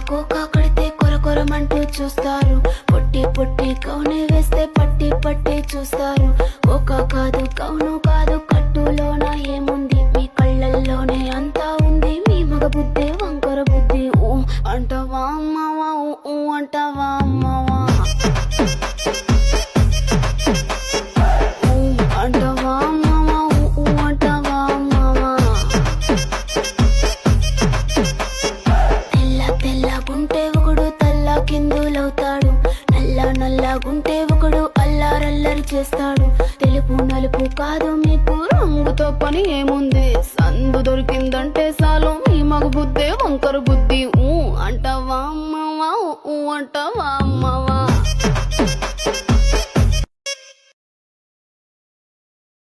Cocoa కొడితే కొరకొరమంటూ చూస్తారు, పొట్టి పొట్టి కౌనే వేస్తే పట్టి పట్టి చూస్తారు. కోకా కాదు కౌను కాదు, కట్టులోన ఏముంది, మీ కళ్ళల్లోనే అంతా ఉంది. మీ మగ బుద్ధి వంకర బుద్ధి. ఊ అంటావా అమ్మవా, ఊ అంటావా అమ్మవా, ఊ అంటావా అమ్మవా, ఊ అంటావా అమ్మవా. తెల్లగుంటే ఒకడు తల్ల కిందులవుతాడు, నల్లగుంటే ఒకడు అల్లారల్లరి చేస్తాడు. తెలుపు నలుపు కాదు మీకు రంగుతో పని ఏముంది, సందు దొరికిందంటే చాలు మీ మగ బుద్ధే వంకర బుద్ధి. ఊ అంటావా అమ్మవా, ఊ అంటావా అమ్మవా.